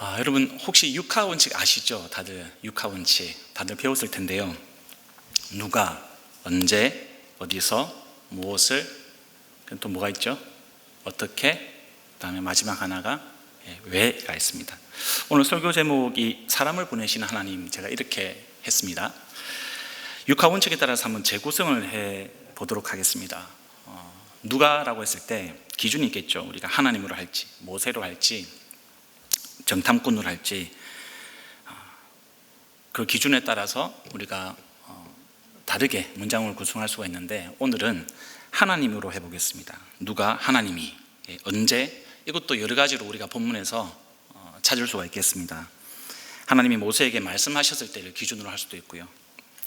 여러분 혹시 육하 원칙 아시죠? 다들 육하 원칙 다들 배웠을 텐데요. 누가, 언제, 어디서, 무엇을, 또 뭐가 있죠? 어떻게, 그다음에 마지막 하나가 왜가 있습니다. 오늘 설교 제목이 사람을 보내시는 하나님, 제가 이렇게 했습니다. 육하 원칙에 따라서 한번 재구성을 해 보도록 하겠습니다. 누가라고 했을 때 기준이 있겠죠. 우리가 하나님으로 할지, 모세로 할지, 정탐꾼으로 할지, 그 기준에 따라서 우리가 다르게 문장을 구성할 수가 있는데, 오늘은 하나님으로 해보겠습니다. 누가, 하나님이, 언제, 이것도 여러 가지로 우리가 본문에서 찾을 수가 있겠습니다. 하나님이 모세에게 말씀하셨을 때를 기준으로 할 수도 있고요,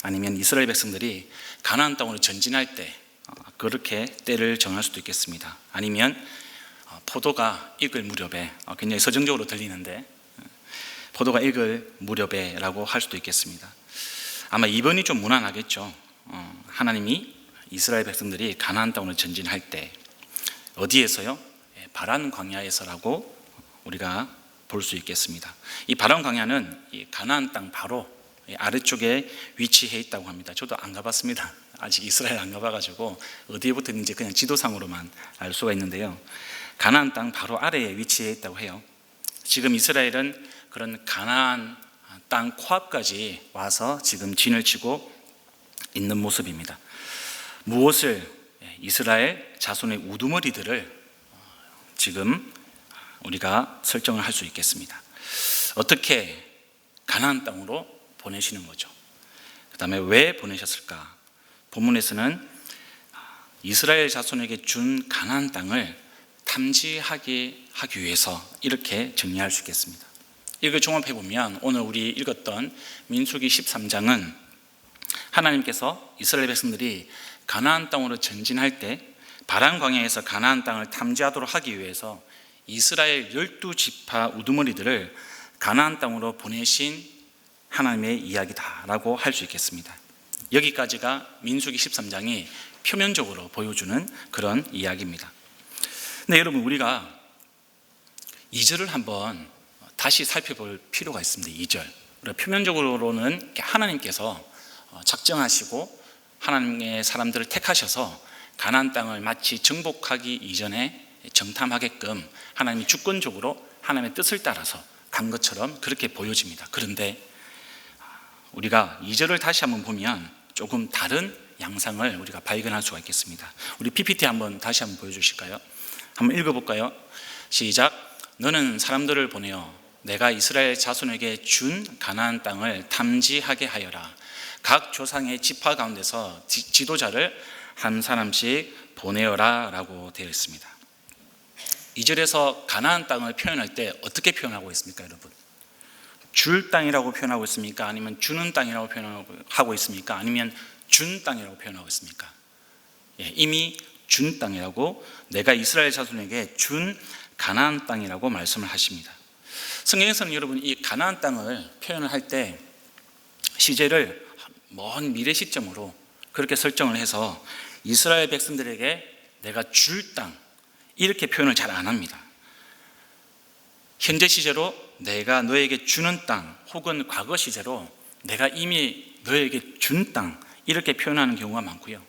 아니면 이스라엘 백성들이 가나안 땅으로 전진할 때 그렇게 때를 정할 수도 있겠습니다. 아니면 포도가 익을 무렵에, 굉장히 서정적으로 들리는데 포도가 익을 무렵에라고 할 수도 있겠습니다. 아마 2번이 좀 무난하겠죠. 하나님이 이스라엘 백성들이 가나안 땅으로 전진할 때 어디에서요? 바란 광야에서라고 우리가 볼 수 있겠습니다. 이 바란 광야는 이 가나안 땅 바로 아래쪽에 위치해 있다고 합니다. 저도 안 가봤습니다. 아직 이스라엘 안 가봐가지고 어디에 붙어 있는지 그냥 지도상으로만 알 수가 있는데요, 가나안 땅 바로 아래에 위치해 있다고 해요. 지금 이스라엘은 그런 가나안 땅 코앞까지 와서 지금 진을 치고 있는 모습입니다. 무엇을? 이스라엘 자손의 우두머리들을 지금 우리가 설정을 할 수 있겠습니다. 어떻게? 가나안 땅으로 보내시는 거죠. 그 다음에 왜 보내셨을까? 본문에서는 이스라엘 자손에게 준 가나안 땅을 탐지하게 하기 위해서 이렇게 정리할 수 있겠습니다. 이걸 종합해 보면 오늘 우리 읽었던 민수기 13장은 하나님께서 이스라엘 백성들이 가나안 땅으로 전진할 때 바란 광야에서 가나안 땅을 탐지하도록 하기 위해서 이스라엘 12지파 우두머리들을 가나안 땅으로 보내신 하나님의 이야기다라고 할 수 있겠습니다. 여기까지가 민수기 13장이 표면적으로 보여주는 그런 이야기입니다. 근데 여러분, 우리가 2절을 한번 다시 살펴볼 필요가 있습니다. 2절. 표면적으로는 하나님께서 작정하시고 하나님의 사람들을 택하셔서 가나안 땅을 마치 정복하기 이전에 정탐하게끔 하나님이 주권적으로 하나님의 뜻을 따라서 간 것처럼 그렇게 보여집니다. 그런데 우리가 2절을 다시 한번 보면 조금 다른 양상을 우리가 발견할 수가 있겠습니다. 우리 PPT 한번 다시 한번 보여주실까요? 한번 읽어볼까요? 시작. 너는 사람들을 보내어 내가 이스라엘 자손에게 준 가나안 땅을 탐지하게 하여라. 각 조상의 지파 가운데서 지도자를 한 사람씩 보내어라 라고 되어 있습니다. 2절에서 가나안 땅을 표현할 때 어떻게 표현하고 있습니까, 여러분? 줄 땅이라고 표현하고 있습니까? 아니면 주는 땅이라고 표현하고 있습니까? 아니면 준 땅이라고 표현하고 있습니까? 이미 준 땅이라고, 내가 이스라엘 자손에게 준 가나안 땅이라고 말씀을 하십니다. 성경에서는 여러분, 이 가나안 땅을 표현을 할 때 시제를 먼 미래 시점으로 그렇게 설정을 해서 이스라엘 백성들에게 내가 줄 땅, 이렇게 표현을 잘 안 합니다. 현재 시제로 내가 너에게 주는 땅, 혹은 과거 시제로 내가 이미 너에게 준 땅, 이렇게 표현하는 경우가 많고요,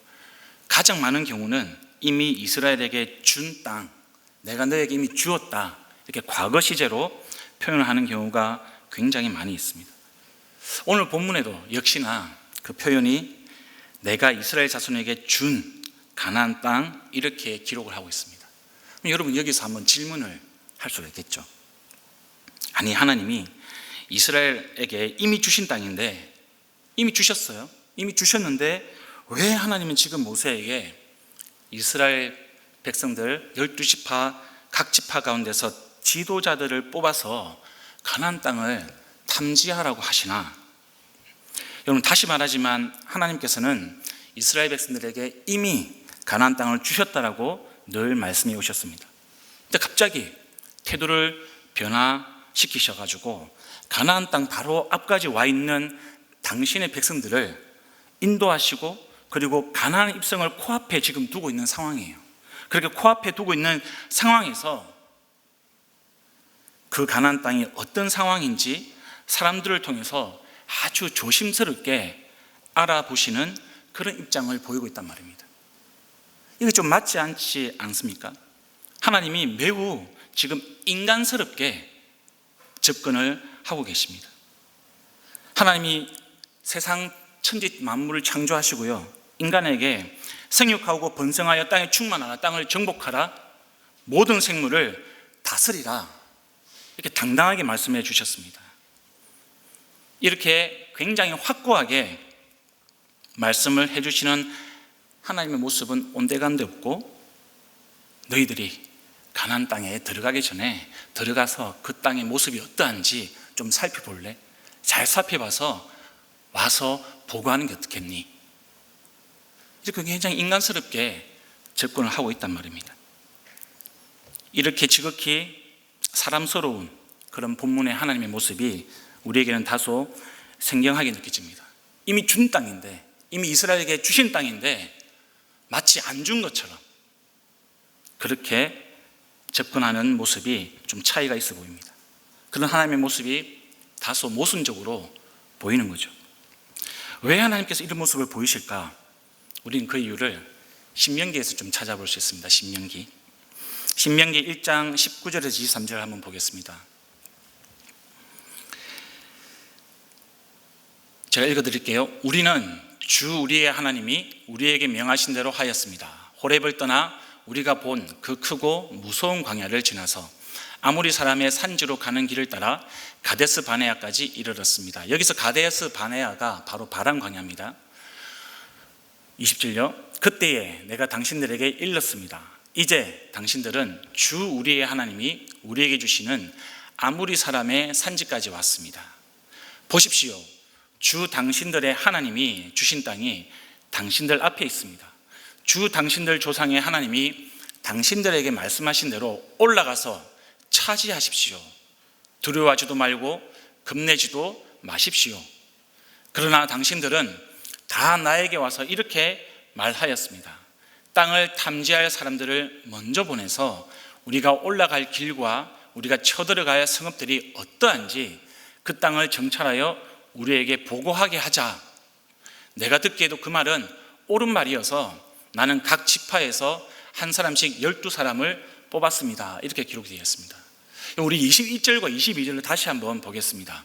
가장 많은 경우는 이미 이스라엘에게 준 땅, 내가 너에게 이미 주었다, 이렇게 과거 시제로 표현을 하는 경우가 굉장히 많이 있습니다. 오늘 본문에도 역시나 그 표현이 내가 이스라엘 자손에게 준 가나안 땅, 이렇게 기록을 하고 있습니다. 그럼 여러분, 여기서 한번 질문을 할 수가 있겠죠. 아니, 하나님이 이스라엘에게 이미 주신 땅인데, 이미 주셨어요. 이미 주셨는데 왜 하나님은 지금 모세에게 이스라엘 백성들 12지파 각 지파 가운데서 지도자들을 뽑아서 가나안 땅을 탐지하라고 하시나? 여러분, 다시 말하지만 하나님께서는 이스라엘 백성들에게 이미 가나안 땅을 주셨다라고 늘 말씀해 오셨습니다. 근데 갑자기 태도를 변화시키셔가지고 가나안 땅 바로 앞까지 와 있는 당신의 백성들을 인도하시고, 그리고 가나안 입성을 코앞에 지금 두고 있는 상황이에요. 그렇게 코앞에 두고 있는 상황에서 그 가나안 땅이 어떤 상황인지 사람들을 통해서 아주 조심스럽게 알아보시는 그런 입장을 보이고 있단 말입니다. 이게 좀 맞지 않지 않습니까? 하나님이 매우 지금 인간스럽게 접근을 하고 계십니다. 하나님이 세상 천지 만물을 창조하시고요, 인간에게 생육하고 번성하여 땅에 충만하라, 땅을 정복하라, 모든 생물을 다스리라, 이렇게 당당하게 말씀해 주셨습니다. 이렇게 굉장히 확고하게 말씀을 해주시는 하나님의 모습은 온데간데 없고, 너희들이 가나안 땅에 들어가기 전에 들어가서 그 땅의 모습이 어떠한지 좀 살펴볼래? 잘 살펴봐서 와서 보고하는 게 어떻겠니? 이렇게 굉장히 인간스럽게 접근을 하고 있단 말입니다. 이렇게 지극히 사람스러운 그런 본문의 하나님의 모습이 우리에게는 다소 생경하게 느껴집니다. 이미 준 땅인데, 이미 이스라엘에게 주신 땅인데 마치 안 준 것처럼 그렇게 접근하는 모습이 좀 차이가 있어 보입니다. 그런 하나님의 모습이 다소 모순적으로 보이는 거죠. 왜 하나님께서 이런 모습을 보이실까? 우리는 그 이유를 신명기에서 좀 찾아볼 수 있습니다. 신명기 1장 19절에서 23절을 한번 보겠습니다. 제가 읽어드릴게요. 우리는 주 우리의 하나님이 우리에게 명하신 대로 하였습니다. 호렙을 떠나 우리가 본 그 크고 무서운 광야를 지나서 아모리 사람의 산지로 가는 길을 따라 가데스 바네아까지 이르렀습니다. 여기서 가데스 바네아가 바로 바란 광야입니다. 20절요. 그때에 내가 당신들에게 일렀습니다. 이제 당신들은 주 우리의 하나님이 우리에게 주시는 아모리 사람의 산지까지 왔습니다. 보십시오. 주 당신들의 하나님이 주신 땅이 당신들 앞에 있습니다. 주 당신들 조상의 하나님이 당신들에게 말씀하신 대로 올라가서 차지하십시오. 두려워하지도 말고 겁내지도 마십시오. 그러나 당신들은 다 나에게 와서 이렇게 말하였습니다. 땅을 탐지할 사람들을 먼저 보내서 우리가 올라갈 길과 우리가 쳐들어갈 성읍들이 어떠한지 그 땅을 정찰하여 우리에게 보고하게 하자. 내가 듣기에도 그 말은 옳은 말이어서 나는 각 지파에서 한 사람씩 12사람을 뽑았습니다. 이렇게 기록되어 있습니다. 우리 21절과 22절을 다시 한번 보겠습니다.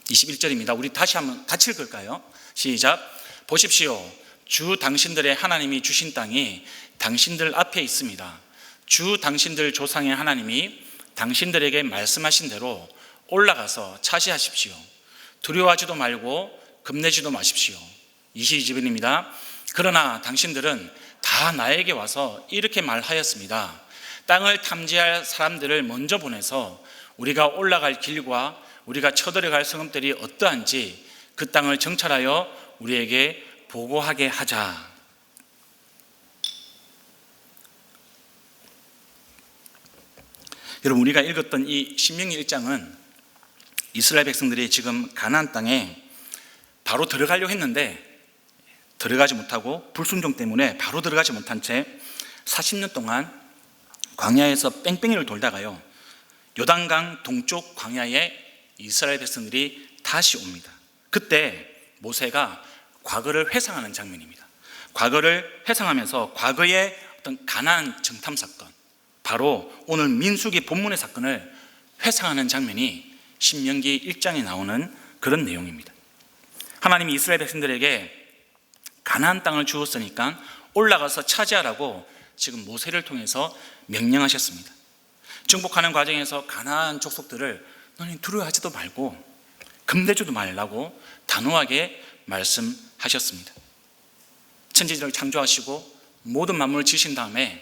21절입니다. 우리 다시 한번 같이 읽을까요? 시작. 보십시오. 주 당신들의 하나님이 주신 땅이 당신들 앞에 있습니다. 주 당신들 조상의 하나님이 당신들에게 말씀하신 대로 올라가서 차지하십시오. 두려워하지도 말고 겁내지도 마십시오. 22절입니다. 그러나 당신들은 다 나에게 와서 이렇게 말하였습니다. 땅을 탐지할 사람들을 먼저 보내서 우리가 올라갈 길과 우리가 쳐들어갈 성읍들이 어떠한지 그 땅을 정찰하여 우리에게 보고하게 하자. 여러분, 우리가 읽었던 이 신명기 1장은 이스라엘 백성들이 지금 가나안 땅에 바로 들어가려고 했는데 들어가지 못하고 불순종 때문에 바로 들어가지 못한 채 40년 동안 광야에서 뺑뺑이를 돌다가요, 요단강 동쪽 광야에 이스라엘 백성들이 다시 옵니다. 그때 모세가 과거를 회상하는 장면입니다. 과거를 회상하면서 과거의 어떤 가나안 정탐 사건, 바로 오늘 민수기 본문의 사건을 회상하는 장면이 신명기 1장에 나오는 그런 내용입니다. 하나님이 이스라엘 백성들에게 가나안 땅을 주었으니까 올라가서 차지하라고 지금 모세를 통해서 명령하셨습니다. 정복하는 과정에서 가나안 족속들을 너는 두려워하지도 말고 겁내지도 말라고 단호하게 말씀하셨습니다. 천지를 창조하시고 모든 만물을 지으신 다음에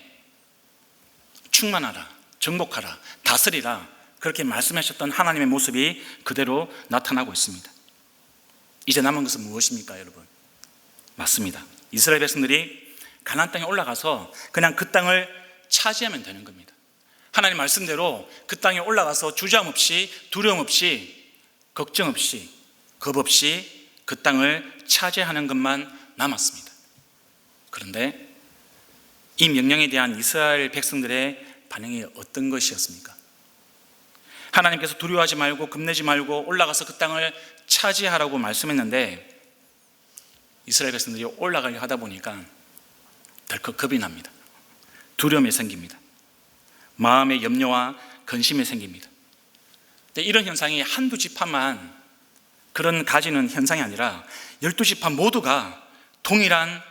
충만하라, 정복하라, 다스리라, 그렇게 말씀하셨던 하나님의 모습이 그대로 나타나고 있습니다. 이제 남은 것은 무엇입니까, 여러분? 맞습니다. 이스라엘 백성들이 가나안 땅에 올라가서 그냥 그 땅을 차지하면 되는 겁니다. 하나님 말씀대로 그 땅에 올라가서 주저함 없이, 두려움 없이, 걱정 없이, 겁 없이 그 땅을 차지하는 것만 남았습니다. 그런데 이 명령에 대한 이스라엘 백성들의 반응이 어떤 것이었습니까? 하나님께서 두려워하지 말고 겁내지 말고 올라가서 그 땅을 차지하라고 말씀했는데 이스라엘 백성들이 올라가려 하다 보니까 덜컥 겁이 납니다. 두려움이 생깁니다. 마음의 염려와 근심이 생깁니다. 근데 이런 현상이 한두 지파만 그런 가지는 현상이 아니라 12지파 모두가 동일한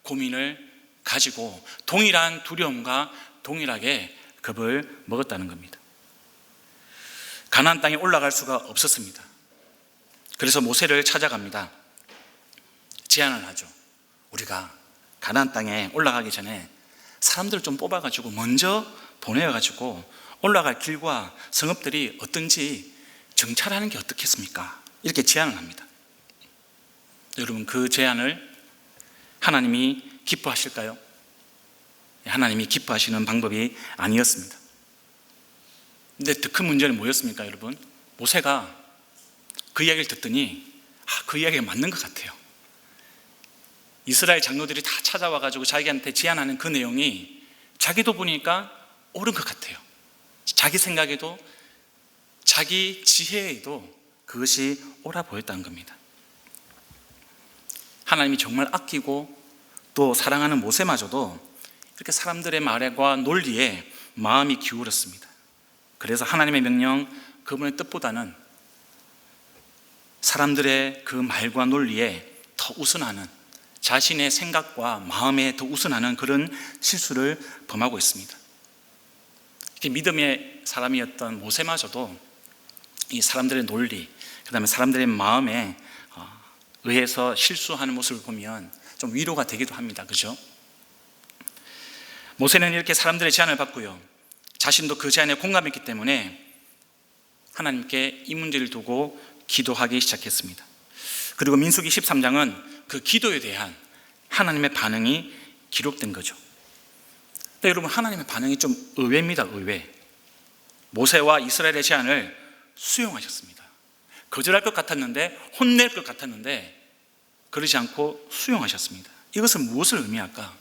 고민을 가지고 동일한 두려움과 동일하게 겁을 먹었다는 겁니다. 가나안 땅에 올라갈 수가 없었습니다. 그래서 모세를 찾아갑니다. 제안을 하죠. 우리가 가나안 땅에 올라가기 전에 사람들을 좀 뽑아가지고 먼저 보내어가지고 올라갈 길과 성읍들이 어떤지 정찰하는 게 어떻겠습니까? 이렇게 제안을 합니다. 여러분, 그 제안을 하나님이 기뻐하실까요? 하나님이 기뻐하시는 방법이 아니었습니다. 근데 더 큰 문제는 뭐였습니까, 여러분? 모세가 그 이야기를 듣더니 그 이야기가 맞는 것 같아요. 이스라엘 장로들이 다 찾아와가지고 자기한테 제안하는 그 내용이 자기도 보니까 옳은 것 같아요. 자기 생각에도 자기 지혜에도 그것이 옳아 보였다는 겁니다. 하나님이 정말 아끼고 또 사랑하는 모세마저도 이렇게 사람들의 말과 논리에 마음이 기울었습니다. 그래서 하나님의 명령, 그분의 뜻보다는 사람들의 그 말과 논리에 더 우선하는, 자신의 생각과 마음에 더 우선하는 그런 실수를 범하고 있습니다. 믿음의 사람이었던 모세마저도 이 사람들의 논리, 그 다음에 사람들의 마음에 의해서 실수하는 모습을 보면 좀 위로가 되기도 합니다. 그죠? 모세는 이렇게 사람들의 제안을 받고요, 자신도 그 제안에 공감했기 때문에 하나님께 이 문제를 두고 기도하기 시작했습니다. 그리고 민수기 13장은 그 기도에 대한 하나님의 반응이 기록된 거죠. 근데 여러분, 하나님의 반응이 좀 의외입니다. 의외. 모세와 이스라엘의 제안을 수용하셨습니다. 거절할 것 같았는데, 혼낼 것 같았는데 그러지 않고 수용하셨습니다. 이것은 무엇을 의미할까?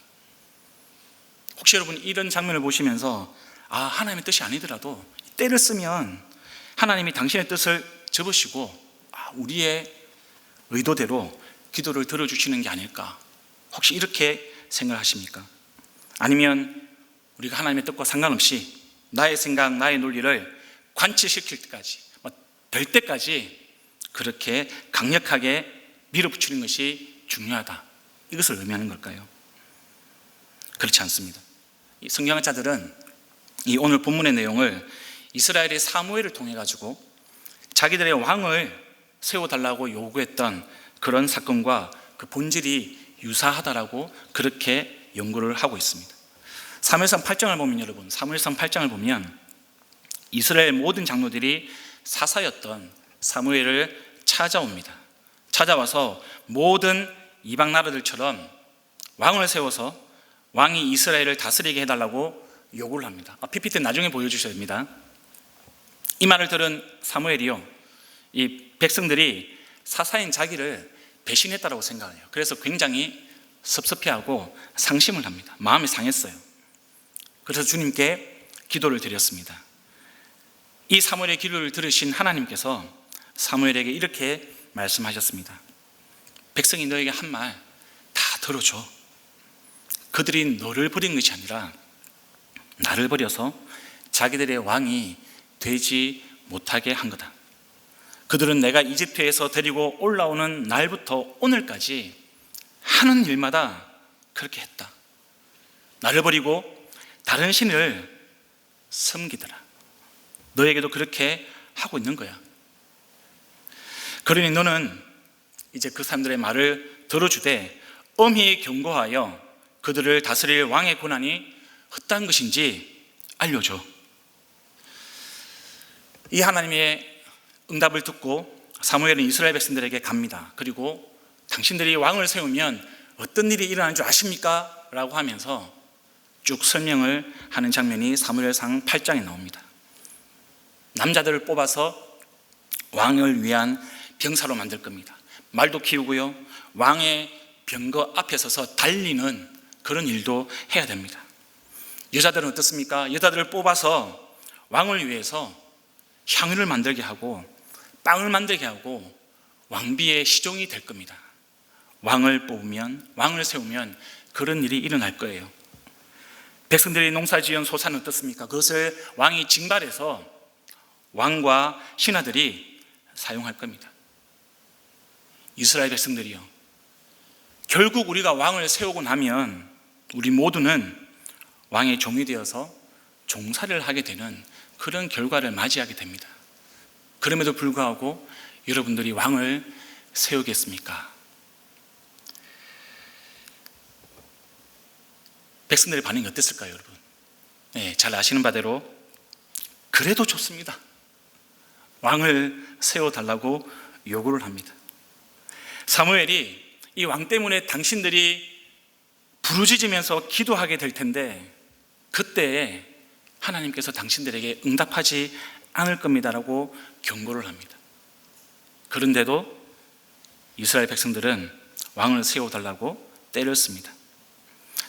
혹시 여러분 이런 장면을 보시면서 하나님의 뜻이 아니더라도 때를 쓰면 하나님이 당신의 뜻을 접으시고 우리의 의도대로 기도를 들어주시는 게 아닐까, 혹시 이렇게 생각하십니까? 아니면 우리가 하나님의 뜻과 상관없이 나의 생각, 나의 논리를 관철시킬 때까지, 될 때까지 그렇게 강력하게 밀어붙이는 것이 중요하다, 이것을 의미하는 걸까요? 그렇지 않습니다. 이 성경학자들은 이 오늘 본문의 내용을 이스라엘의 사무엘을 통해 가지고 자기들의 왕을 세워달라고 요구했던 그런 사건과 그 본질이 유사하다라고 그렇게 연구를 하고 있습니다. 사무엘상 8장을 보면, 여러분, 사무엘상 8장을 보면 이스라엘 모든 장로들이 사사였던 사무엘을 찾아옵니다. 찾아와서 모든 이방 나라들처럼 왕을 세워서 왕이 이스라엘을 다스리게 해달라고 요구를 합니다. PPT 나중에 보여주셔야 됩니다. 이 말을 들은 사무엘이요, 이 백성들이 사사인 자기를 배신했다라고 생각을 해요. 그래서 굉장히 섭섭해하고 상심을 합니다. 마음이 상했어요. 그래서 주님께 기도를 드렸습니다. 이 사무엘의 기도를 들으신 하나님께서 사무엘에게 이렇게 말씀하셨습니다. 백성이 너에게 한 말 다 들어줘. 그들이 너를 버린 것이 아니라 나를 버려서 자기들의 왕이 되지 못하게 한 거다. 그들은 내가 이집트에서 데리고 올라오는 날부터 오늘까지 하는 일마다 그렇게 했다. 나를 버리고 다른 신을 섬기더라. 너에게도 그렇게 하고 있는 거야. 그러니 너는 이제 그 사람들의 말을 들어주되 엄히 경고하여 그들을 다스릴 왕의 권한이 어떤 것인지 알려줘. 이 하나님의 응답을 듣고 사무엘은 이스라엘 백성들에게 갑니다. 그리고 당신들이 왕을 세우면 어떤 일이 일어나는 줄 아십니까? 라고 하면서 쭉 설명을 하는 장면이 사무엘상 8장에 나옵니다. 남자들을 뽑아서 왕을 위한 병사로 만들 겁니다. 말도 키우고요, 왕의 병거 앞에 서서 달리는 그런 일도 해야 됩니다. 여자들은 어떻습니까? 여자들을 뽑아서 왕을 위해서 향유를 만들게 하고 빵을 만들게 하고 왕비의 시종이 될 겁니다. 왕을 세우면 그런 일이 일어날 거예요. 백성들이 농사지은 소산은 어떻습니까? 그것을 왕이 징발해서 왕과 신하들이 사용할 겁니다. 이스라엘 백성들이요, 결국 우리가 왕을 세우고 나면 우리 모두는 왕의 종이 되어서 종살이를 하게 되는 그런 결과를 맞이하게 됩니다. 그럼에도 불구하고 여러분들이 왕을 세우겠습니까? 백성들의 반응이 어땠을까요, 여러분? 네, 잘 아시는 바대로 그래도 좋습니다. 왕을 세워달라고 요구를 합니다. 사무엘이 이 왕 때문에 당신들이 부르짖으면서 기도하게 될 텐데 그때 하나님께서 당신들에게 응답하지 않을 겁니다라고 경고를 합니다. 그런데도 이스라엘 백성들은 왕을 세워달라고 때를 씁니다.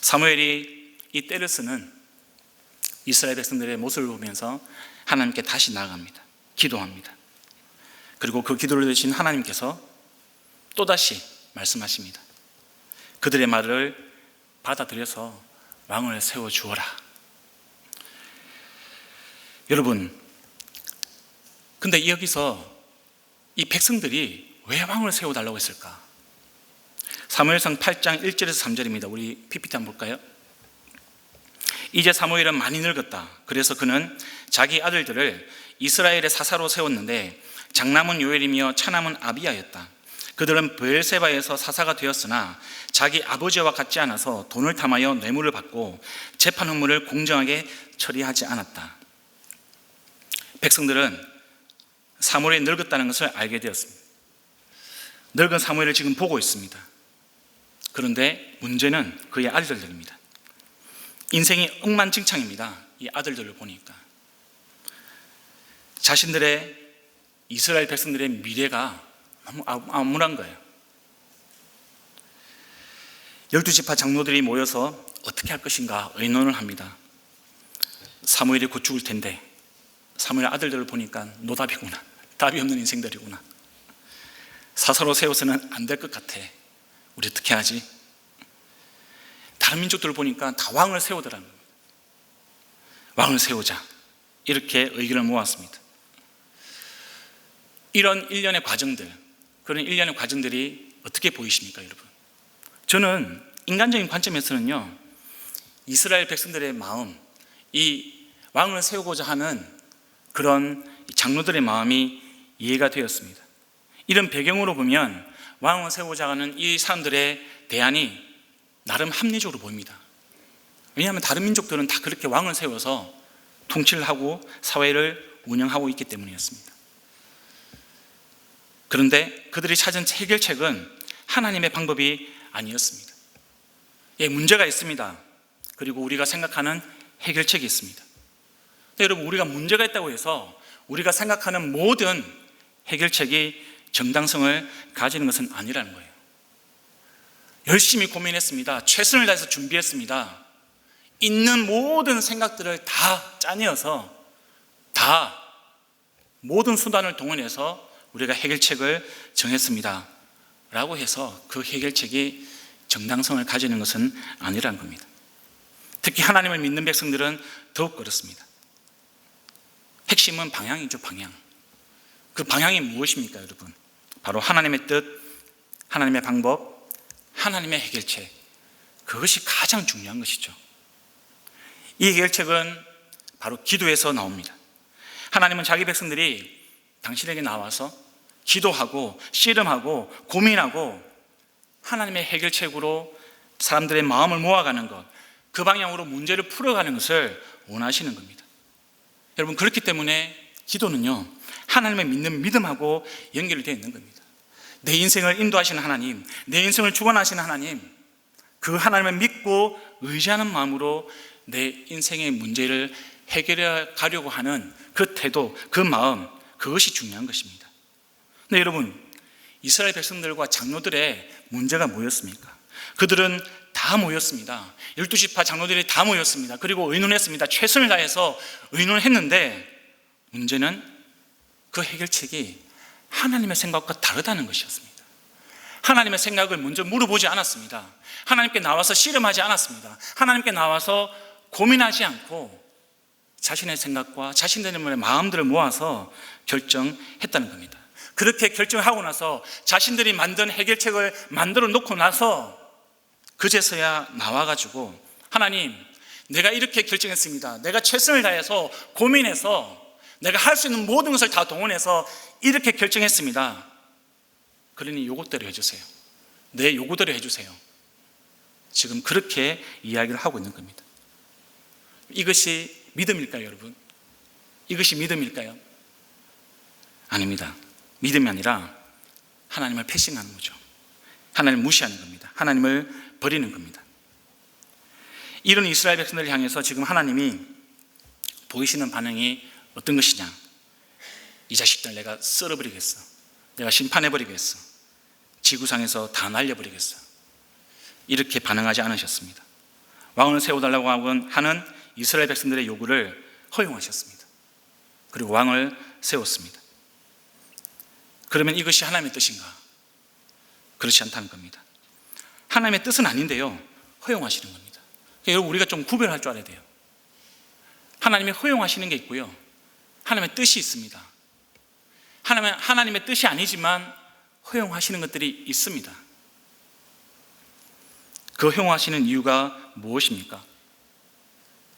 사무엘이 이 때를 쓰는 이스라엘 백성들의 모습을 보면서 하나님께 다시 나아갑니다. 기도합니다. 그리고 그 기도를 들으신 하나님께서 또다시 말씀하십니다. 그들의 말을 받아들여서 왕을 세워주어라. 여러분, 근데 여기서 이 백성들이 왜 왕을 세워달라고 했을까? 사무엘상 8장 1절에서 3절입니다. 우리 PPT 한번 볼까요? 이제 사무엘은 많이 늙었다. 그래서 그는 자기 아들들을 이스라엘의 사사로 세웠는데 장남은 요엘이며 차남은 아비야였다. 그들은 브엘세바에서 사사가 되었으나 자기 아버지와 같지 않아서 돈을 탐하여 뇌물을 받고 재판 업무를 공정하게 처리하지 않았다. 백성들은 사무엘이 늙었다는 것을 알게 되었습니다. 늙은 사무엘을 지금 보고 있습니다. 그런데 문제는 그의 아들들입니다. 인생이 억만장창입니다. 이 아들들을 보니까 자신들의 이스라엘 백성들의 미래가 너무 암울한 거예요. 12지파 장로들이 모여서 어떻게 할 것인가 의논을 합니다. 사무엘이 곧 죽을 텐데 사무엘 아들들을 보니까 노답이구나, 답이 없는 인생들이구나, 사사로 세워서는 안 될 것 같아, 우리 어떻게 하지? 다른 민족들을 보니까 다 왕을 세우더라는 겁니다. 왕을 세우자, 이렇게 의견을 모았습니다. 이런 일련의 과정들, 그런 일련의 과정들이 어떻게 보이십니까, 여러분? 저는 인간적인 관점에서는요, 이스라엘 백성들의 마음, 이 왕을 세우고자 하는 그런 장로들의 마음이 이해가 되었습니다. 이런 배경으로 보면 왕을 세우고자 하는 이 사람들의 대안이 나름 합리적으로 보입니다. 왜냐하면 다른 민족들은 다 그렇게 왕을 세워서 통치를 하고 사회를 운영하고 있기 때문이었습니다. 그런데 그들이 찾은 해결책은 하나님의 방법이 아니었습니다. 예, 문제가 있습니다. 그리고 우리가 생각하는 해결책이 있습니다. 여러분, 우리가 문제가 있다고 해서 우리가 생각하는 모든 해결책이 정당성을 가지는 것은 아니라는 거예요. 열심히 고민했습니다. 최선을 다해서 준비했습니다. 있는 모든 생각들을 다 짜내어서 다 모든 수단을 동원해서 우리가 해결책을 정했습니다 라고 해서 그 해결책이 정당성을 가지는 것은 아니라는 겁니다. 특히 하나님을 믿는 백성들은 더욱 그렇습니다. 핵심은 방향이죠, 방향. 그 방향이 무엇입니까, 여러분? 바로 하나님의 뜻, 하나님의 방법, 하나님의 해결책. 그것이 가장 중요한 것이죠. 이 해결책은 바로 기도에서 나옵니다. 하나님은 자기 백성들이 당신에게 나와서 기도하고 씨름하고 고민하고 하나님의 해결책으로 사람들의 마음을 모아가는 것, 그 방향으로 문제를 풀어가는 것을 원하시는 겁니다. 여러분, 그렇기 때문에 기도는요, 하나님을 믿는 믿음하고 연결이 되어 있는 겁니다. 내 인생을 인도하시는 하나님, 내 인생을 주관하시는 하나님, 그 하나님을 믿고 의지하는 마음으로 내 인생의 문제를 해결해 가려고 하는 그 태도, 그 마음, 그것이 중요한 것입니다. 근데 여러분, 이스라엘 백성들과 장로들의 문제가 뭐였습니까? 그들은 다 모였습니다. 12지파 장로들이 다 모였습니다. 그리고 의논했습니다. 최선을 다해서 의논했는데 문제는 그 해결책이 하나님의 생각과 다르다는 것이었습니다. 하나님의 생각을 먼저 물어보지 않았습니다. 하나님께 나와서 씨름하지 않았습니다. 하나님께 나와서 고민하지 않고 자신의 생각과 자신들의 마음들을 모아서 결정했다는 겁니다. 그렇게 결정하고 나서 자신들이 만든 해결책을 만들어 놓고 나서 그제서야 나와가지고 하나님, 내가 이렇게 결정했습니다. 내가 최선을 다해서 고민해서 내가 할 수 있는 모든 것을 다 동원해서 이렇게 결정했습니다. 그러니 요것대로 해주세요. 내 요구대로 해주세요. 지금 그렇게 이야기를 하고 있는 겁니다. 이것이 믿음일까요, 여러분? 이것이 믿음일까요? 아닙니다. 믿음이 아니라 하나님을 패싱하는 거죠. 하나님을 무시하는 겁니다. 하나님을 버리는 겁니다. 이런 이스라엘 백성들을 향해서 지금 하나님이 보이시는 반응이 어떤 것이냐? 이 자식들 내가 썰어버리겠어. 내가 심판해버리겠어. 지구상에서 다 날려버리겠어. 이렇게 반응하지 않으셨습니다. 왕을 세워달라고 하는 이스라엘 백성들의 요구를 허용하셨습니다. 그리고 왕을 세웠습니다. 그러면 이것이 하나님의 뜻인가? 그렇지 않다는 겁니다. 하나님의 뜻은 아닌데요, 허용하시는 겁니다. 여러분, 우리가 좀 구별할 줄 알아야 돼요. 하나님이 허용하시는 게 있고요, 하나님의 뜻이 있습니다. 하나님의 뜻이 아니지만 허용하시는 것들이 있습니다. 그 허용하시는 이유가 무엇입니까?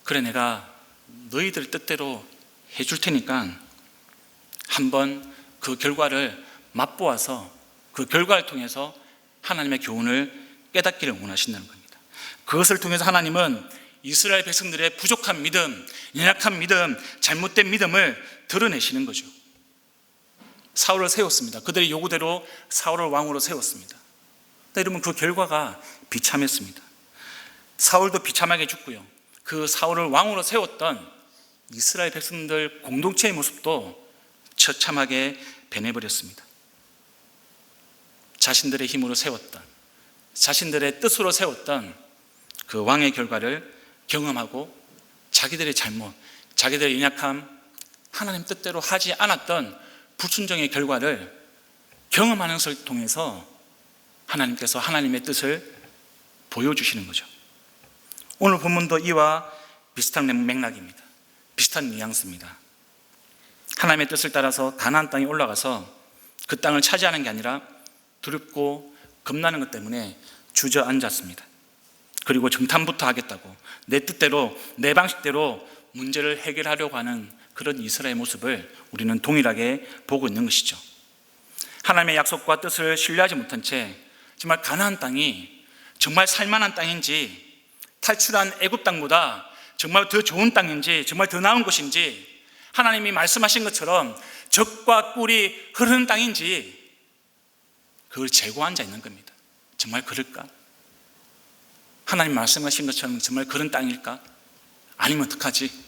그래, 내가 너희들 뜻대로 해줄 테니까 한번 그 결과를 맛보아서 그 결과를 통해서 하나님의 교훈을 깨닫기를 원하신다는 겁니다. 그것을 통해서 하나님은 이스라엘 백성들의 부족한 믿음, 연약한 믿음, 잘못된 믿음을 드러내시는 거죠. 사울을 세웠습니다. 그들의 요구대로 사울을 왕으로 세웠습니다. 여러분, 그 결과가 비참했습니다. 사울도 비참하게 죽고요, 그 사울을 왕으로 세웠던 이스라엘 백성들 공동체의 모습도 처참하게 변해버렸습니다. 자신들의 힘으로 세웠던, 자신들의 뜻으로 세웠던 그 왕의 결과를 경험하고 자기들의 잘못, 자기들의 연약함, 하나님 뜻대로 하지 않았던 불순종의 결과를 경험하는 것을 통해서 하나님께서 하나님의 뜻을 보여주시는 거죠. 오늘 본문도 이와 비슷한 맥락입니다. 비슷한 뉘앙스입니다. 하나님의 뜻을 따라서 가나안 땅에 올라가서 그 땅을 차지하는 게 아니라 두렵고 겁나는 것 때문에 주저앉았습니다. 그리고 정탐부터 하겠다고 내 뜻대로, 내 방식대로 문제를 해결하려고 하는 그런 이스라엘의 모습을 우리는 동일하게 보고 있는 것이죠. 하나님의 약속과 뜻을 신뢰하지 못한 채 정말 가나안 땅이 정말 살만한 땅인지, 탈출한 애굽 땅보다 정말 더 좋은 땅인지, 정말 더 나은 곳인지, 하나님이 말씀하신 것처럼 젖과 꿀이 흐르는 땅인지 그걸 재고 앉아 있는 겁니다. 정말 그럴까? 하나님 말씀하신 것처럼 정말 그런 땅일까? 아니면 어떡하지?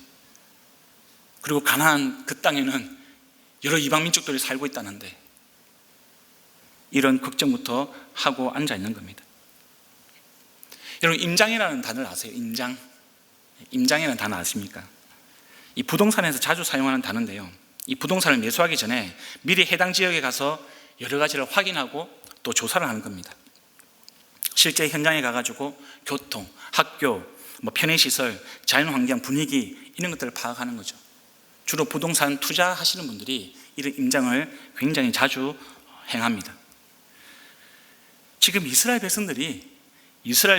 그리고 가나안 그 땅에는 여러 이방 민족들이 살고 있다는데, 이런 걱정부터 하고 앉아 있는 겁니다. 여러분, 임장이라는 단어를 아세요? 임장이라는 단어 아십니까? 이 부동산에서 자주 사용하는 단어인데요, 이 부동산을 매수하기 전에 미리 해당 지역에 가서 여러 가지를 확인하고 또 조사를 하는 겁니다. 실제 현장에 가가지고 교통, 학교, 편의시설, 자연환경, 분위기, 이런 것들을 파악하는 거죠. 주로 부동산 투자하시는 분들이 이런 임장을 굉장히 자주 행합니다. 지금 이스라엘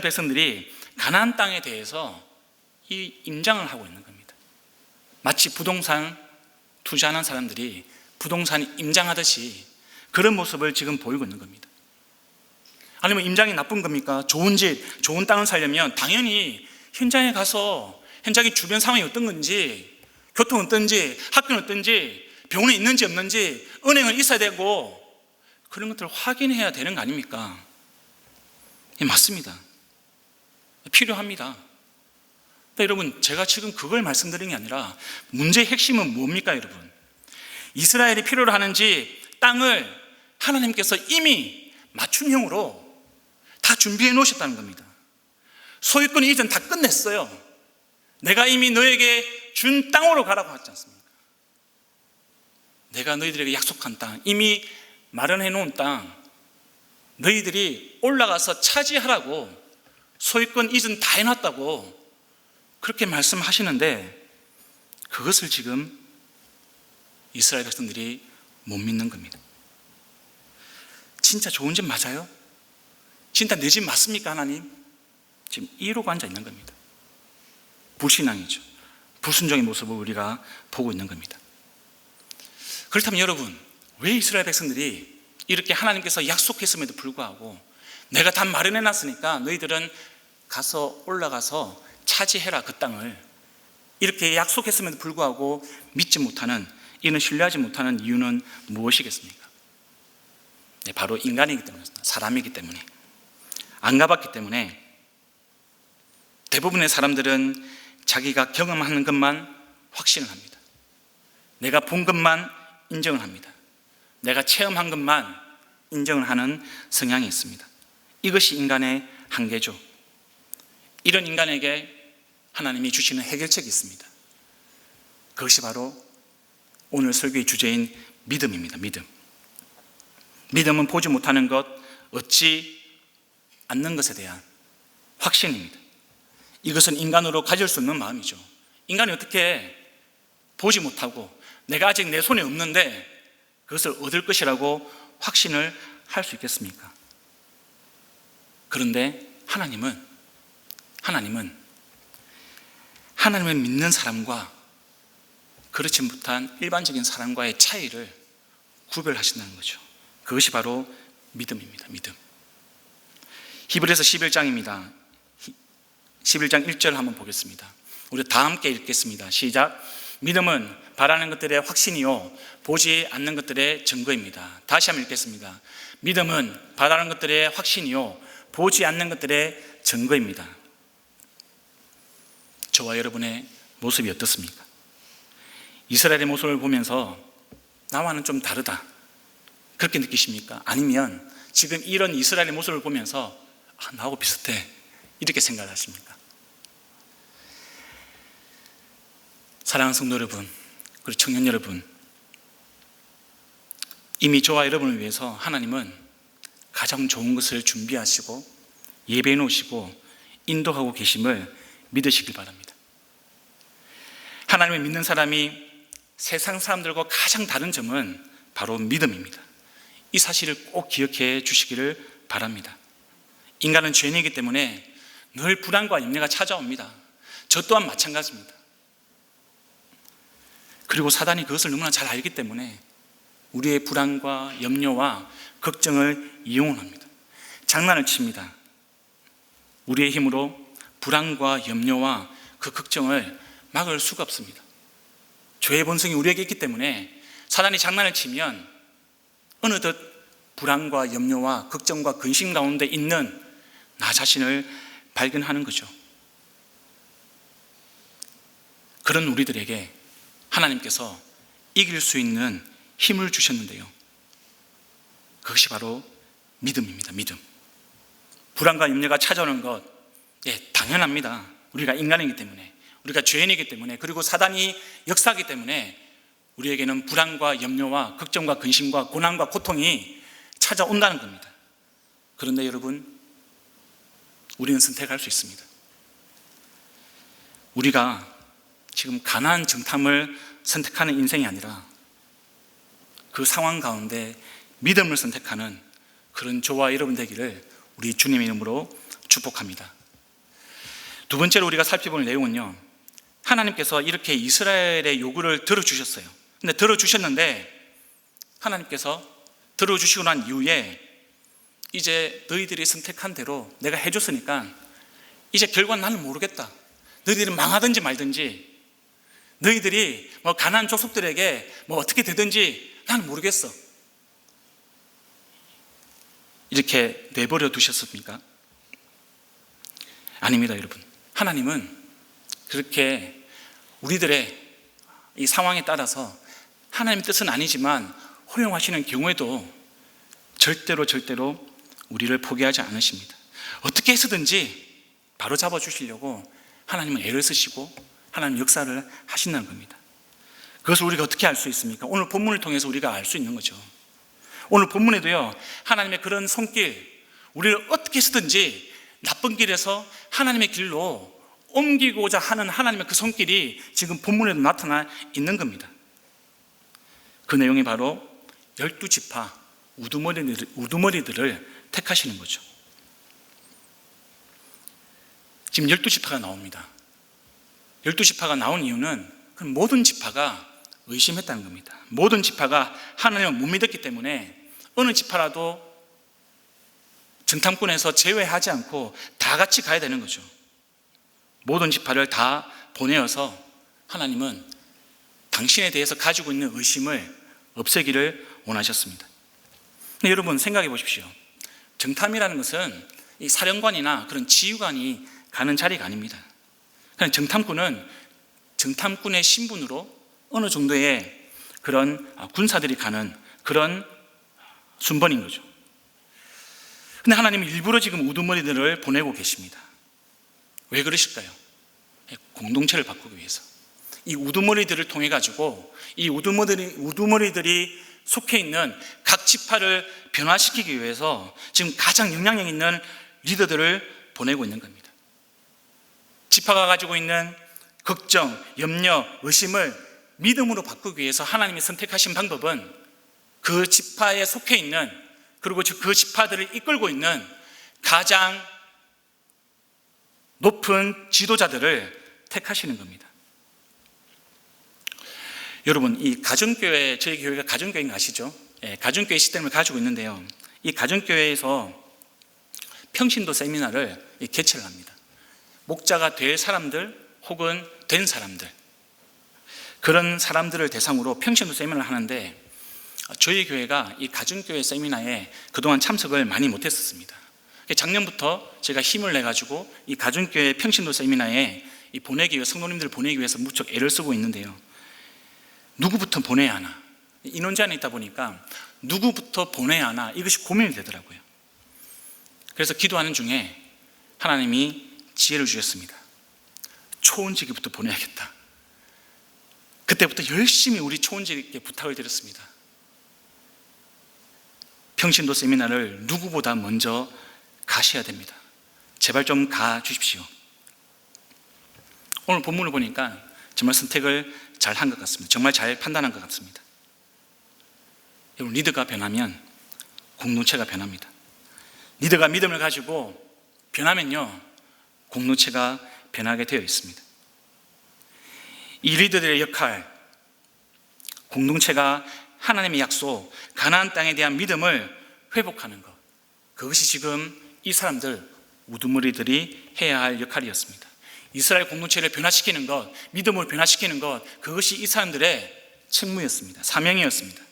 백성들이 가나안 땅에 대해서 이 임장을 하고 있는 겁니다. 마치 부동산 투자하는 사람들이 부동산 임장하듯이 그런 모습을 지금 보이고 있는 겁니다. 아니면 임장이 나쁜 겁니까? 좋은 집, 좋은 땅을 살려면 당연히 현장에 가서 현장의 주변 상황이 어떤 건지, 교통은 어떤지, 학교는 어떤지, 병원이 있는지 없는지, 은행은 있어야 되고 그런 것들을 확인해야 되는 거 아닙니까? 예, 맞습니다. 필요합니다. 여러분, 제가 지금 그걸 말씀드린 게 아니라 문제의 핵심은 뭡니까, 여러분? 이스라엘이 필요로 하는지 땅을 하나님께서 이미 맞춤형으로 다 준비해 놓으셨다는 겁니다. 소유권 이전 다 끝냈어요. 내가 이미 너에게 준 땅으로 가라고 하지 않습니까? 내가 너희들에게 약속한 땅, 이미 마련해 놓은 땅, 너희들이 올라가서 차지하라고 소유권 이전 다 해놨다고 그렇게 말씀하시는데, 그것을 지금 이스라엘 백성들이 못 믿는 겁니다. 진짜 좋은 집 맞아요? 진짜 내 집 맞습니까 하나님? 지금 이러고 앉아 있는 겁니다. 불신앙이죠. 불순종의 모습을 우리가 보고 있는 겁니다. 그렇다면 여러분, 왜 이스라엘 백성들이 이렇게 하나님께서 약속했음에도 불구하고 내가 다 마련해 놨으니까 너희들은 가서 올라가서 차지해라 그 땅을, 이렇게 약속했음에도 불구하고 믿지 못하는, 이는 신뢰하지 못하는 이유는 무엇이겠습니까? 네, 바로 인간이기 때문에, 사람이기 때문에, 안 가봤기 때문에. 대부분의 사람들은 자기가 경험하는 것만 확신을 합니다. 내가 본 것만 인정을 합니다. 내가 체험한 것만 인정을 하는 성향이 있습니다. 이것이 인간의 한계죠. 이런 인간에게 하나님이 주시는 해결책이 있습니다. 그것이 바로 오늘 설교의 주제인 믿음입니다. 믿음은 보지 못하는 것, 얻지 않는 것에 대한 확신입니다. 이것은 인간으로 가질 수 없는 마음이죠. 인간이 어떻게 보지 못하고 내가 아직 내 손에 없는데 그것을 얻을 것이라고 확신을 할 수 있겠습니까? 그런데 하나님은 하나님을 믿는 사람과 그렇지 못한 일반적인 사람과의 차이를 구별하신다는 거죠. 그것이 바로 믿음입니다. 믿음. 히브리서 11장입니다. 11장 1절 한번 보겠습니다. 우리 다 함께 읽겠습니다. 시작. 믿음은 바라는 것들의 확신이요 보지 않는 것들의 증거입니다. 다시 한번 읽겠습니다. 믿음은 바라는 것들의 확신이요 보지 않는 것들의 증거입니다. 저와 여러분의 모습이 어떻습니까? 이스라엘의 모습을 보면서 나와는 좀 다르다, 그렇게 느끼십니까? 아니면 지금 이런 이스라엘의 모습을 보면서 나하고 비슷해, 이렇게 생각하십니까? 사랑하는 성도 여러분, 그리고 청년 여러분, 이미 저와 여러분을 위해서 하나님은 가장 좋은 것을 준비하시고 예배해 놓으시고 인도하고 계심을 믿으시길 바랍니다. 하나님을 믿는 사람이 세상 사람들과 가장 다른 점은 바로 믿음입니다. 이 사실을 꼭 기억해 주시기를 바랍니다. 인간은 죄인이기 때문에 늘 불안과 염려가 찾아옵니다. 저 또한 마찬가지입니다. 그리고 사단이 그것을 너무나 잘 알기 때문에 우리의 불안과 염려와 걱정을 이용합니다. 장난을 칩니다. 우리의 힘으로 불안과 염려와 그 걱정을 막을 수가 없습니다. 죄의 본성이 우리에게 있기 때문에 사단이 장난을 치면 어느덧 불안과 염려와 걱정과 근심 가운데 있는 나 자신을 발견하는 거죠. 그런 우리들에게 하나님께서 이길 수 있는 힘을 주셨는데요, 그것이 바로 믿음입니다. 믿음. 불안과 염려가 찾아오는 것, 당연합니다. 우리가 인간이기 때문에, 우리가 죄인이기 때문에, 그리고 사단이 역사하기 때문에 우리에게는 불안과 염려와 걱정과 근심과 고난과 고통이 찾아온다는 겁니다. 그런데 여러분, 우리는 선택할 수 있습니다. 우리가 지금 가난한 정탐을 선택하는 인생이 아니라 그 상황 가운데 믿음을 선택하는 그런 저와 여러분 되기를 우리 주님의 이름으로 축복합니다. 두 번째로 우리가 살펴볼 내용은요, 하나님께서 이렇게 이스라엘의 요구를 들어주셨어요. 근데 들어주셨는데 하나님께서 들어주시고 난 이후에 이제 너희들이 선택한 대로 내가 해줬으니까 이제 결과는 나는 모르겠다. 너희들이 망하든지 말든지, 너희들이 가난한 족속들에게 어떻게 되든지 나는 모르겠어, 이렇게 내버려 두셨습니까? 아닙니다, 여러분. 하나님은 그렇게 우리들의 이 상황에 따라서 하나님의 뜻은 아니지만 허용하시는 경우에도 절대로 우리를 포기하지 않으십니다. 어떻게 해서든지 바로 잡아주시려고 하나님은 애를 쓰시고 하나님 역사를 하신다는 겁니다. 그것을 우리가 어떻게 알 수 있습니까? 오늘 본문을 통해서 우리가 알 수 있는 거죠. 오늘 본문에도요, 하나님의 그런 손길, 우리를 어떻게 해서든지 나쁜 길에서 하나님의 길로 옮기고자 하는 하나님의 그 손길이 지금 본문에도 나타나 있는 겁니다. 그 내용이 바로 12지파 우두머리들을 택하시는 거죠. 지금 12지파가 나옵니다. 12지파가 나온 이유는 그 모든 지파가 의심했다는 겁니다. 모든 지파가 하나님을 못 믿었기 때문에 어느 지파라도 정탐꾼에서 제외하지 않고 다 같이 가야 되는 거죠. 모든 지파를 다 보내어서 하나님은 당신에 대해서 가지고 있는 의심을 없애기를 원하셨습니다. 근데 여러분 생각해 보십시오. 정탐이라는 것은 이 사령관이나 그런 지휘관이 가는 자리가 아닙니다. 그냥 정탐꾼은 정탐꾼의 신분으로 어느 정도의 그런 군사들이 가는 그런 순번인 거죠. 근데 하나님은 일부러 지금 우두머리들을 보내고 계십니다. 왜 그러실까요? 공동체를 바꾸기 위해서. 이 우두머리들을 통해 가지고 이 우두머리들이 속해 있는 각 지파를 변화시키기 위해서 지금 가장 영향력 있는 리더들을 보내고 있는 겁니다. 지파가 가지고 있는 걱정, 염려, 의심을 믿음으로 바꾸기 위해서 하나님이 선택하신 방법은 그 지파에 속해 있는, 그리고 그 지파들을 이끌고 있는 가장 높은 지도자들을 택하시는 겁니다. 여러분, 이 가정교회, 저희 교회가 가정교회인 거 아시죠? 가정교회 시스템을 가지고 있는데요, 이 가정교회에서 평신도 세미나를 개최를 합니다. 목자가 될 사람들 혹은 된 사람들, 그런 사람들을 대상으로 평신도 세미나를 하는데, 저희 교회가 이 가정교회 세미나에 그동안 참석을 많이 못했었습니다. 작년부터 제가 힘을 내가지고 이 가정교회 평신도 세미나에 보내기 위해, 성도님들을 보내기 위해서 무척 애를 쓰고 있는데요, 누구부터 보내야 하나, 인원 제한이 있다 보니까 누구부터 보내야 하나, 이것이 고민이 되더라고요. 그래서 기도하는 중에 하나님이 지혜를 주셨습니다. 초원지기부터 보내야겠다. 그때부터 열심히 우리 초원지기께 부탁을 드렸습니다. 평신도 세미나를 누구보다 먼저 가셔야 됩니다. 제발 좀 가 주십시오. 오늘 본문을 보니까 정말 선택을 잘 한 것 같습니다. 정말 잘 판단한 것 같습니다. 여러분, 리더가 변하면 공동체가 변합니다. 리더가 믿음을 가지고 변하면요, 공동체가 변하게 되어 있습니다. 이 리더들의 역할, 공동체가 하나님의 약속, 가나안 땅에 대한 믿음을 회복하는 것, 그것이 지금 이 사람들, 우두머리들이 해야 할 역할이었습니다. 이스라엘 공동체를 변화시키는 것, 믿음을 변화시키는 것, 그것이 이 사람들의 책무였습니다. 사명이었습니다.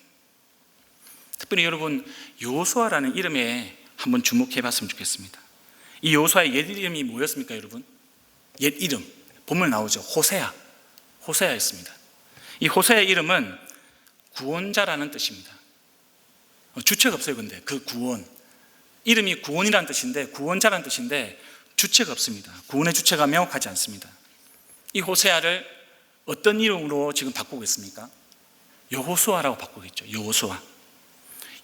특별히 여러분, 여호수아라는 이름에 한번 주목해 봤으면 좋겠습니다. 이 여호수아의 옛 이름이 뭐였습니까, 여러분? 옛 이름, 본문 나오죠. 호세아였습니다. 이 호세아의 이름은 구원자라는 뜻입니다. 주체가 없어요. 근데 그 구원, 이름이 구원이라는 뜻인데, 구원자라는 뜻인데 주체가 없습니다. 구원의 주체가 명확하지 않습니다. 이 호세아를 어떤 이름으로 지금 바꾸고 있습니까? 여호수아라고 바꾸고 있죠. 여호수아.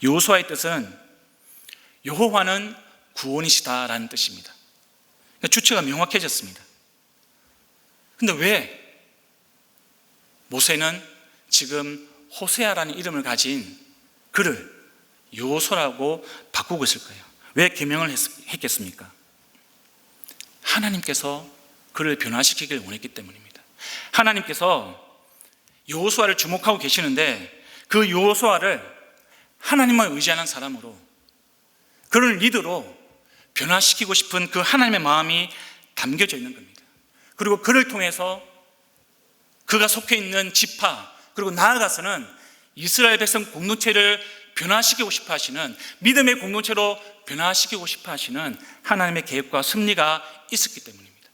여호수아의 뜻은 여호와는 구원이시다라는 뜻입니다. 그러니까 주체가 명확해졌습니다. 근데 왜 모세는 지금 호세아라는 이름을 가진 그를 여호수아라고 바꾸고 있을 거예요? 왜 계명을 했겠습니까? 하나님께서 그를 변화시키기를 원했기 때문입니다. 하나님께서 여호수아를 주목하고 계시는데, 그 여호수아를 하나님만 의지하는 사람으로, 그를 리더로 변화시키고 싶은 그 하나님의 마음이 담겨져 있는 겁니다. 그리고 그를 통해서 그가 속해 있는 지파, 그리고 나아가서는 이스라엘 백성 공동체를 변화시키고 싶어 하시는, 믿음의 공동체로 변화시키고 싶어 하시는 하나님의 계획과 섭리가 있었기 때문입니다.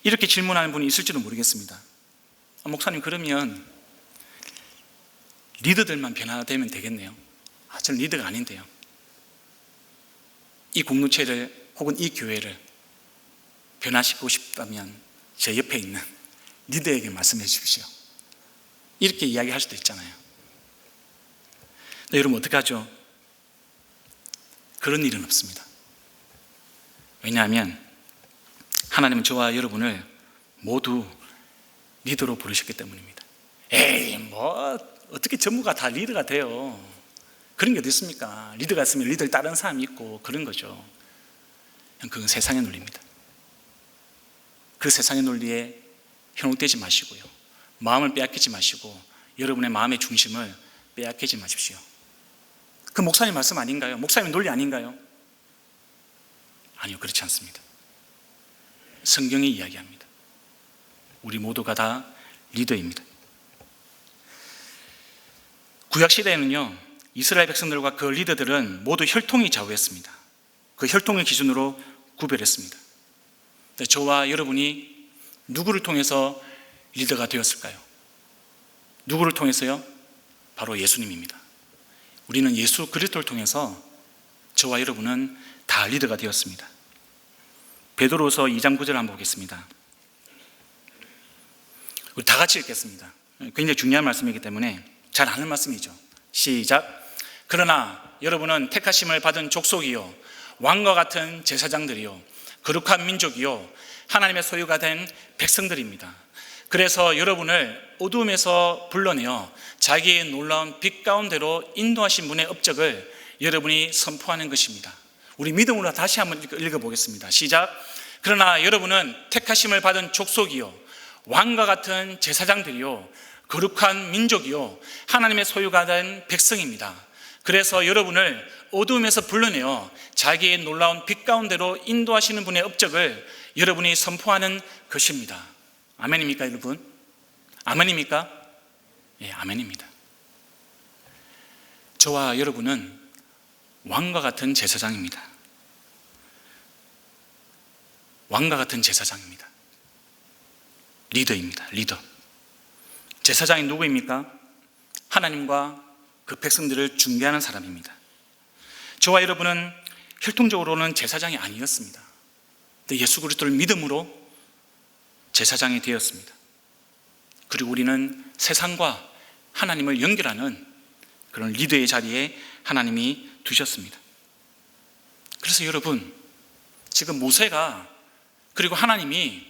이렇게 질문하는 분이 있을지도 모르겠습니다. 목사님, 그러면 리더들만 변화되면 되겠네요. 저는 리더가 아닌데요. 이 공동체를 혹은 이 교회를 변화시키고 싶다면 제 옆에 있는 리더에게 말씀해 주십시오. 이렇게 이야기할 수도 있잖아요. 근데 여러분 어떻게 하죠? 그런 일은 없습니다. 왜냐하면 하나님은 저와 여러분을 모두 리더로 부르셨기 때문입니다. 에이, 뭐 어떻게 전부가 다 리더가 돼요? 그런 게 어디 있습니까? 리더가 있으면 리더를 따르는 사람이 있고 그런 거죠. 그건 세상의 논리입니다. 그 세상의 논리에 현혹되지 마시고요, 마음을 빼앗기지 마시고 여러분의 마음의 중심을 빼앗기지 마십시오. 그 목사님 말씀 아닌가요? 목사님 논리 아닌가요? 아니요, 그렇지 않습니다. 성경이 이야기합니다. 우리 모두가 다 리더입니다. 구약시대에는요, 이스라엘 백성들과 그 리더들은 모두 혈통이 좌우했습니다. 그 혈통을 기준으로 구별했습니다. 저와 여러분이 누구를 통해서 리더가 되었을까요? 누구를 통해서요? 바로 예수님입니다. 우리는 예수 그리스도를 통해서 저와 여러분은 다 리더가 되었습니다. 베드로서 2장 9절 한번 보겠습니다. 우리 다 같이 읽겠습니다. 굉장히 중요한 말씀이기 때문에 잘 아는 말씀이죠. 시작. 그러나 여러분은 택하심을 받은 족속이요, 왕과 같은 제사장들이요, 거룩한 민족이요, 하나님의 소유가 된 백성들입니다. 그래서 여러분을 어두움에서 불러내어 자기의 놀라운 빛 가운데로 인도하신 분의 업적을 여러분이 선포하는 것입니다. 우리 믿음으로 다시 한번 읽어보겠습니다. 시작. 그러나 여러분은 택하심을 받은 족속이요, 왕과 같은 제사장들이요, 거룩한 민족이요, 하나님의 소유가 된 백성입니다. 그래서 여러분을 어두움에서 불러내어 자기의 놀라운 빛 가운데로 인도하시는 분의 업적을 여러분이 선포하는 것입니다. 아멘입니까, 여러분? 아멘입니까? 예, 아멘입니다. 저와 여러분은 왕과 같은 제사장입니다. 왕과 같은 제사장입니다. 리더입니다. 리더. 제사장이 누구입니까? 하나님과 그 백성들을 중개하는 사람입니다. 저와 여러분은 혈통적으로는 제사장이 아니었습니다. 예수 그리스도를 믿음으로 제사장이 되었습니다. 그리고 우리는 세상과 하나님을 연결하는 그런 리더의 자리에 하나님이 두셨습니다. 그래서 여러분, 지금 모세가 그리고 하나님이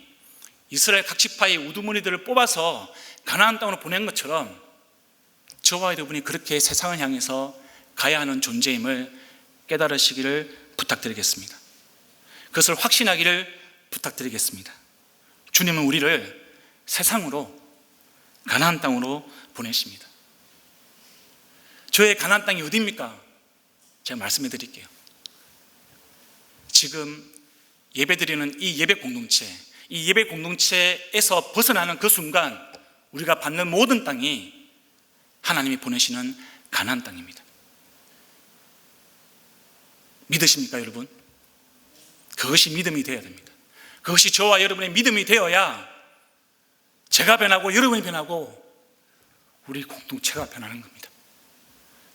이스라엘 각 지파의 우두머리들을 뽑아서 가나안 땅으로 보낸 것처럼 저와 여러분이 그렇게 세상을 향해서 가야 하는 존재임을 깨달으시기를 부탁드리겠습니다. 그것을 확신하기를 부탁드리겠습니다. 주님은 우리를 세상으로, 가나안 땅으로 보내십니다. 저의 가나안 땅이 어디입니까? 제가 말씀해 드릴게요. 지금 예배드리는 이 예배 공동체, 이 예배 공동체에서 벗어나는 그 순간 우리가 받는 모든 땅이 하나님이 보내시는 가나안 땅입니다. 믿으십니까, 여러분? 그것이 믿음이 되어야 됩니다. 그것이 저와 여러분의 믿음이 되어야 제가 변하고 여러분이 변하고 우리 공동체가 변하는 겁니다.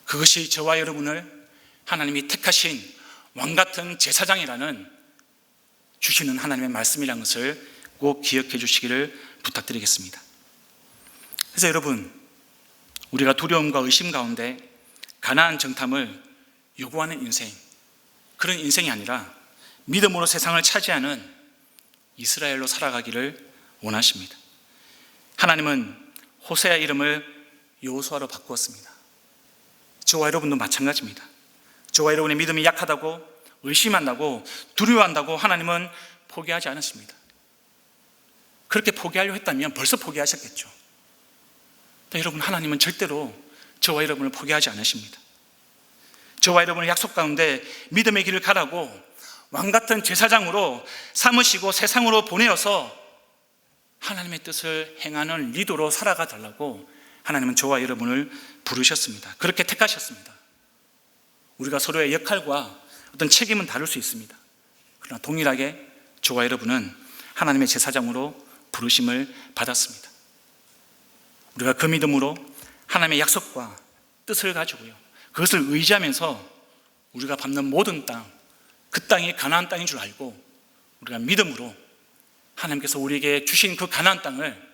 그것이 저와 여러분을 하나님이 택하신 왕같은 제사장이라는 주시는 하나님의 말씀이라는 것을 꼭 기억해 주시기를 부탁드리겠습니다. 그래서 여러분, 우리가 두려움과 의심 가운데 가나안 정탐을 요구하는 인생, 그런 인생이 아니라 믿음으로 세상을 차지하는 이스라엘로 살아가기를 원하십니다. 하나님은 호세아 이름을 여호수아로 바꾸었습니다. 저와 여러분도 마찬가지입니다. 저와 여러분의 믿음이 약하다고, 의심한다고, 두려워한다고 하나님은 포기하지 않으십니다. 그렇게 포기하려고 했다면 벌써 포기하셨겠죠. 여러분, 하나님은 절대로 저와 여러분을 포기하지 않으십니다. 저와 여러분을 약속 가운데 믿음의 길을 가라고 왕같은 제사장으로 삼으시고 세상으로 보내어서 하나님의 뜻을 행하는 리더로 살아가 달라고 하나님은 저와 여러분을 부르셨습니다. 그렇게 택하셨습니다. 우리가 서로의 역할과 어떤 책임은 다를 수 있습니다. 그러나 동일하게 저와 여러분은 하나님의 제사장으로 부르심을 받았습니다. 우리가 그 믿음으로 하나님의 약속과 뜻을 가지고요, 그것을 의지하면서 우리가 밟는 모든 땅, 그 땅이 가나안 땅인 줄 알고 우리가 믿음으로 하나님께서 우리에게 주신 그 가나안 땅을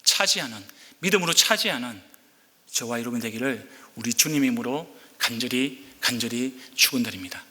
차지하는 믿음으로 차지하는 저와 여러분 되기를 우리 주님 이름으로 간절히 축원드립니다.